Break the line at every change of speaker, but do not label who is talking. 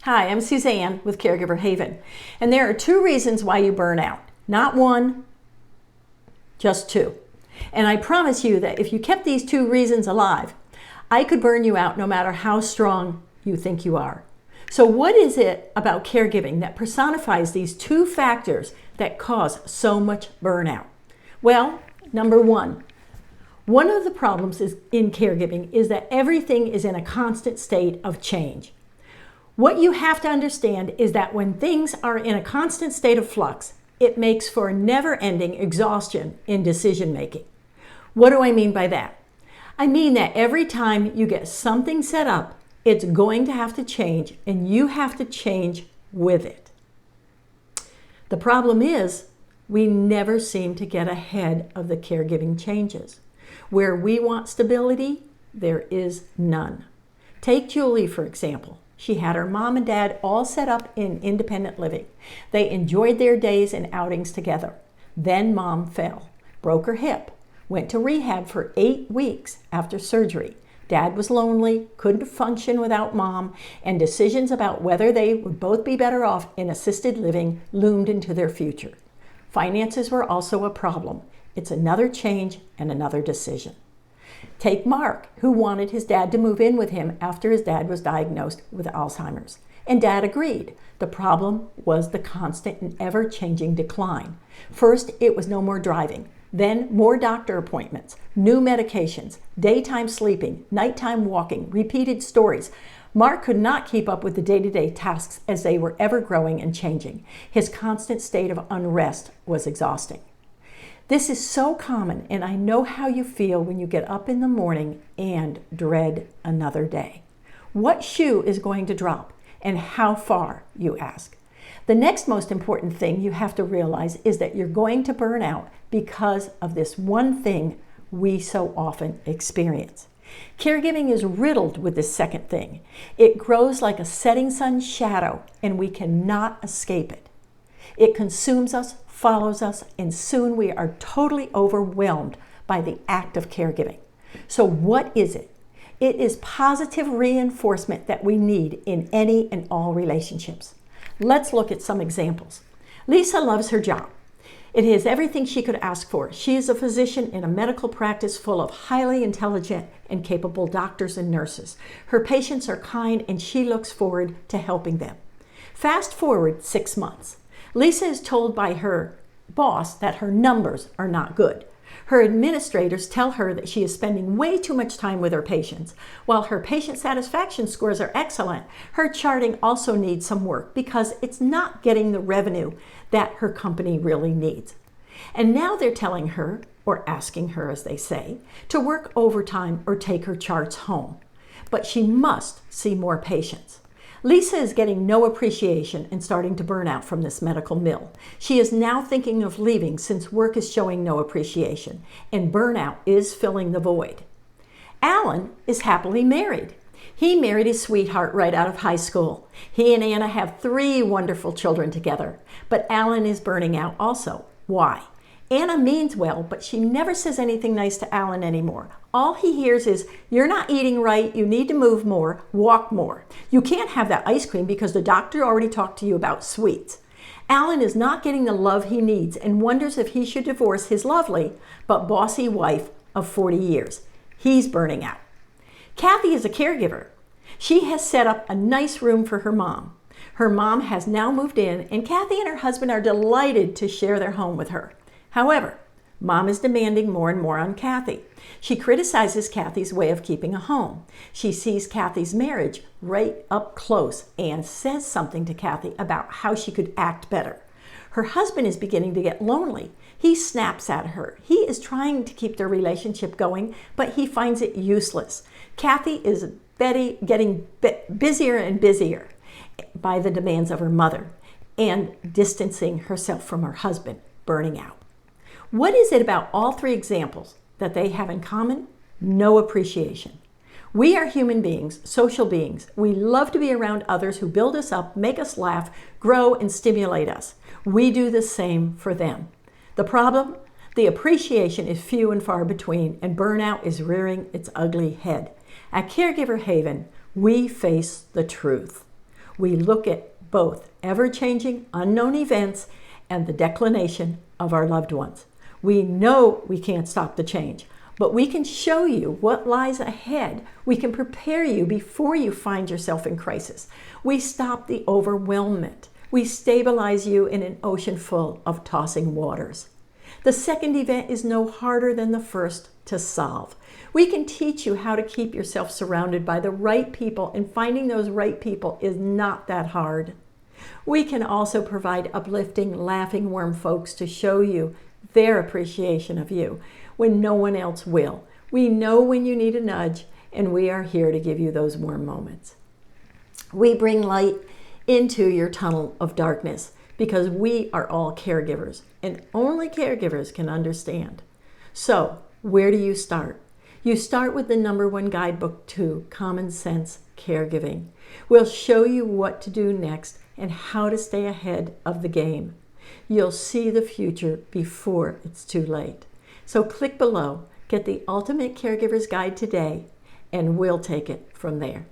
Hi, I'm Suzanne with Caregiver Haven, and there are two reasons why you burn out. Not one, just two. And I promise you that if you kept these two reasons alive, I could burn you out no matter how strong you think you are. So what is it about caregiving that personifies these two factors that cause so much burnout? Well, number one of the problems in caregiving is that everything is in a constant state of change. What you have to understand is that when things are in a constant state of flux, it makes for never-ending exhaustion in decision making. What do I mean by that? I mean that every time you get something set up, it's going to have to change, and you have to change with it. The problem is, we never seem to get ahead of the caregiving changes. Where we want stability, there is none. Take Julie, for example. She had her mom and dad all set up in independent living. They enjoyed their days and outings together. Then mom fell, broke her hip, went to rehab for 8 weeks after surgery. Dad was lonely, couldn't function without mom, and decisions about whether they would both be better off in assisted living loomed into their future. Finances were also a problem. It's another change and another decision. Take Mark, who wanted his dad to move in with him after his dad was diagnosed with Alzheimer's. And Dad agreed. The problem was the constant and ever-changing decline. First, it was no more driving. Then more doctor appointments, new medications, daytime sleeping, nighttime walking, repeated stories. Mark could not keep up with the day-to-day tasks as they were ever growing and changing. His constant state of unrest was exhausting. This is so common, and I know how you feel when you get up in the morning and dread another day. What shoe is going to drop, and how far, you ask? The next most important thing you have to realize is that you're going to burn out because of this one thing we so often experience. Caregiving is riddled with this second thing. It grows like a setting sun shadow, and we cannot escape it. It consumes us, follows us, and soon we are totally overwhelmed by the act of caregiving. So what is it? It is positive reinforcement that we need in any and all relationships. Let's look at some examples. Lisa loves her job. It is everything she could ask for. She is a physician in a medical practice full of highly intelligent and capable doctors and nurses. Her patients are kind, and she looks forward to helping them. Fast forward 6 months. Lisa is told by her boss that her numbers are not good. Her administrators tell her that she is spending way too much time with her patients. While her patient satisfaction scores are excellent, her charting also needs some work because it's not getting the revenue that her company really needs. And now they're telling her, or asking her as they say, to work overtime or take her charts home. But she must see more patients. Lisa is getting no appreciation and starting to burn out from this medical mill. She is now thinking of leaving since work is showing no appreciation, and burnout is filling the void. Alan is happily married. He married his sweetheart right out of high school. He and Anna have 3 wonderful children together, but Alan is burning out also. Why? Anna means well, but she never says anything nice to Alan anymore. All he hears is, "You're not eating right, you need to move more, walk more. You can't have that ice cream because the doctor already talked to you about sweets." Alan is not getting the love he needs and wonders if he should divorce his lovely but bossy wife of 40 years. He's burning out. Kathy is a caregiver. She has set up a nice room for her mom. Her mom has now moved in, and Kathy and her husband are delighted to share their home with her. However, Mom is demanding more and more on Kathy. She criticizes Kathy's way of keeping a home. She sees Kathy's marriage right up close and says something to Kathy about how she could act better. Her husband is beginning to get lonely. He snaps at her. He is trying to keep their relationship going, but he finds it useless. Kathy is getting busier and busier by the demands of her mother and distancing herself from her husband, burning out. What is it about all 3 examples that they have in common? No appreciation. We are human beings, social beings. We love to be around others who build us up, make us laugh, grow, and stimulate us. We do the same for them. The problem? The appreciation is few and far between, and burnout is rearing its ugly head. At Caregiver Haven, we face the truth. We look at both ever-changing, unknown events and the declination of our loved ones. We know we can't stop the change, but we can show you what lies ahead. We can prepare you before you find yourself in crisis. We stop the overwhelmment. We stabilize you in an ocean full of tossing waters. The second event is no harder than the first to solve. We can teach you how to keep yourself surrounded by the right people, and finding those right people is not that hard. We can also provide uplifting, laughing, warm folks to show you their appreciation of you when no one else will. We know when you need a nudge, and we are here to give you those warm moments. We bring light into your tunnel of darkness because we are all caregivers, and only caregivers can understand. So, where do you start? You start with the #1 guidebook to common sense caregiving. We'll show you what to do next and how to stay ahead of the game. You'll see the future before it's too late. So click below, get the Ultimate Caregiver's Guide today, and we'll take it from there.